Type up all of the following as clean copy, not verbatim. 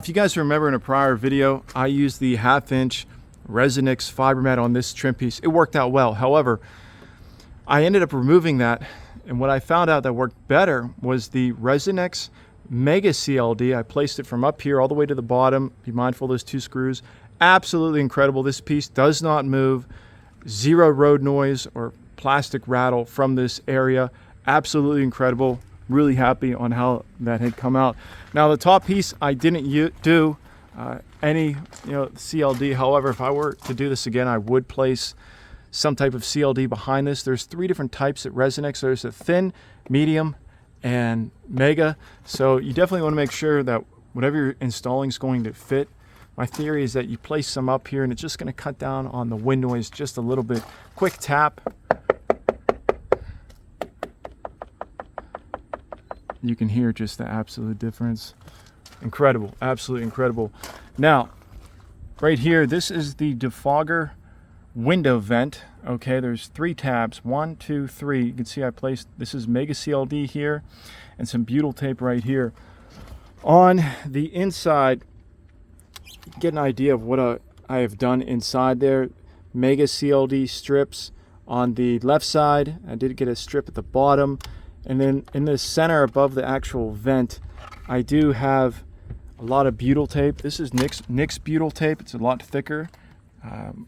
If you guys remember in a prior video, I used the 1/2 inch Resonix fiber mat on this trim piece. It worked out well. However, I ended up removing that, and what I found out that worked better was the Resonix Mega CLD. I placed it from up here all the way to the bottom. Be mindful of those 2 screws. Absolutely incredible. This piece does not move. Zero road noise or plastic rattle from this area. Absolutely incredible. Really happy on how that had come out. Now the top piece, I didn't do any CLD. However, if I were to do this again, I would place some type of CLD behind this. There's 3 different types at Resonix. There's a thin, medium, and mega. So you definitely want to make sure that whatever you're installing is going to fit. My theory is that you place some up here and it's just going to cut down on the wind noise just a little bit. Quick tap. You can hear just the absolute difference. Incredible, absolutely incredible. Now, right here, this is the defogger window vent. Okay, there's 3 tabs, 1, 2, 3. You can see I placed, this is Mega CLD here and some butyl tape right here. On the inside, you can get an idea of what I have done inside there. Mega CLD strips on the left side. I did get a strip at the bottom. And then in the center above the actual vent, I do have a lot of butyl tape. This is NYX butyl tape. It's a lot thicker than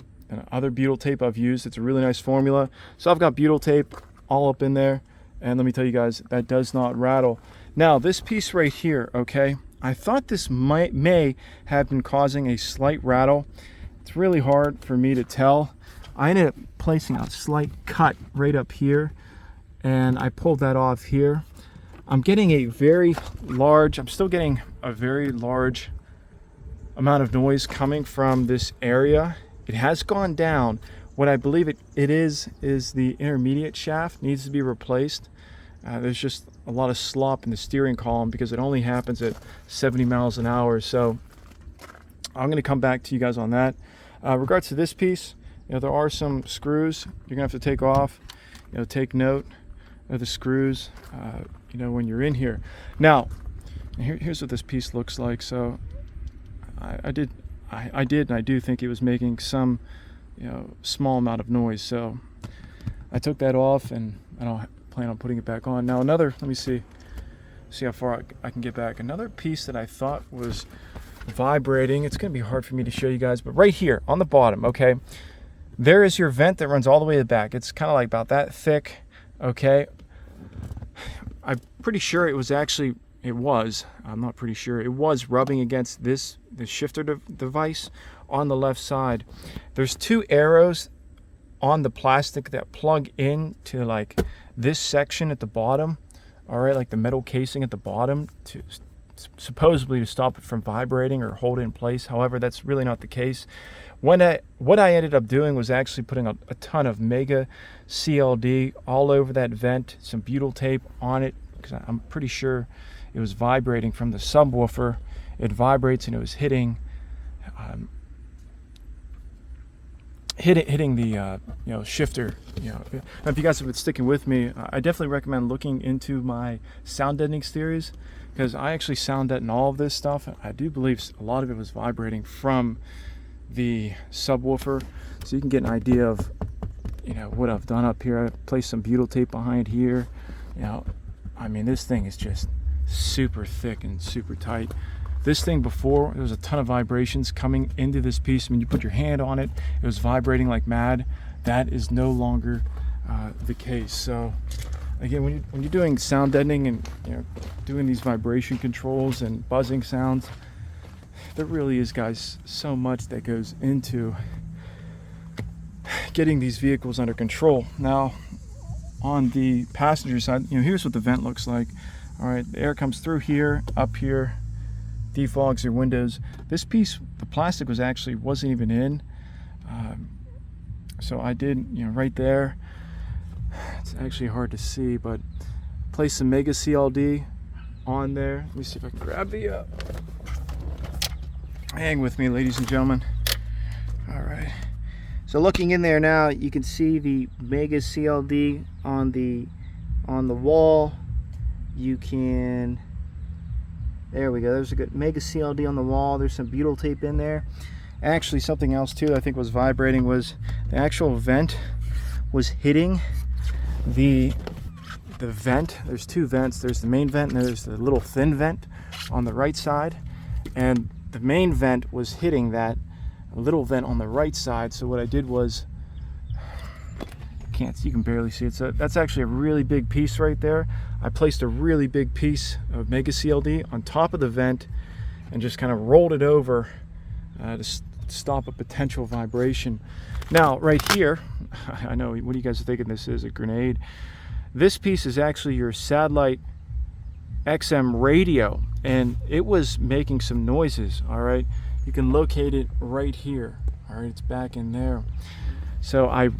other butyl tape I've used. It's a really nice formula. So I've got butyl tape all up in there. And let me tell you guys, that does not rattle. Now this piece right here, okay, I thought this may have been causing a slight rattle. It's really hard for me to tell. I ended up placing a slight cut right up here, and I pulled that off here. I'm getting a very large, I'm still getting a very large amount of noise coming from this area. It has gone down. What I believe it is the intermediate shaft needs to be replaced. There's just a lot of slop in the steering column because it only happens at 70 miles an hour. So I'm going to come back to you guys on that. Regards to this piece, there are some screws you're going to have to take off. Take note of the screws, when you're in here. Now, here's what this piece looks like. So I did, and I do think it was making some, small amount of noise. So I took that off, and I don't plan on putting it back on. Now let me see how far I can get back. Another piece that I thought was vibrating. It's going to be hard for me to show you guys, but right here on the bottom, okay, there is your vent that runs all the way to the back. It's kind of like about that thick, okay. I'm pretty sure I'm not pretty sure, it was rubbing against the shifter device on the left side. There's 2 arrows on the plastic that plug in to like this section at the bottom, all right, like the metal casing at the bottom, to supposedly to stop it from vibrating or hold it in place. However, that's really not the case. What I ended up doing was actually putting a ton of Mega CLD all over that vent, some butyl tape on it, because I'm pretty sure it was vibrating from the subwoofer. It vibrates and it was hitting the shifter. Now, if you guys have been sticking with me, I definitely recommend looking into my sound deadening series, because I actually sound deaden all of this stuff. I do believe a lot of it was vibrating from the subwoofer. So you can get an idea of what I've done up here. I placed some butyl tape behind here. I mean, this thing is just super thick and super tight. This thing before, there was a ton of vibrations coming into this piece. I mean, you put your hand on it, it was vibrating like mad. That is no longer the case. So again, when you're doing sound deadening and doing these vibration controls and buzzing sounds, there really is, guys, so much that goes into getting these vehicles under control. Now, on the passenger side, here's what the vent looks like. All right, the air comes through here, up here, defogs your windows. This piece, the plastic wasn't even in. So I did, right there. It's actually hard to see, but place some Mega CLD on there. Let me see if I can grab the. Hang with me, ladies and gentlemen. All right. So looking in there now, you can see the Mega CLD on the wall. You can There we go. There's a good mega CLD on the wall. There's some butyl tape in there. Actually, something else too I think was vibrating was the actual vent was hitting the vent. There's two vents. There's the main vent and there's the little thin vent on the right side. And the main vent was hitting that little vent on the right side. So what I did was, you can barely see it. So that's actually a really big piece right there. I placed a really big piece of Mega CLD on top of the vent and just kind of rolled it over to stop a potential vibration. Now, right here, I know, what do you guys are thinking this is, a grenade? This piece is actually your satellite XM radio, and it was making some noises, all right? You can locate it right here, all right? It's back in there. So I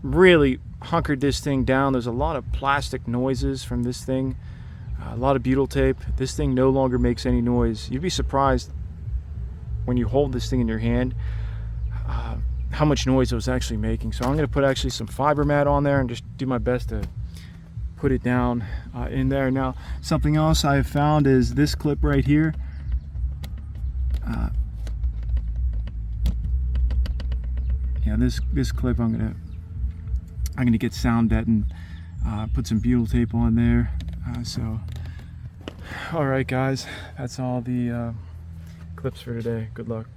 really hunkered this thing down. There's a lot of plastic noises from this thing, a lot of butyl tape. This thing no longer makes any noise. You'd be surprised when you hold this thing in your hand how much noise it was actually making. So I'm going to put actually some fiber mat on there and just do my best to put it down in there. Now, something else I have found is this clip right here. Yeah, this clip I'm gonna get sound deadened, put some butyl tape on there. All right, guys, that's all the clips for today. Good luck.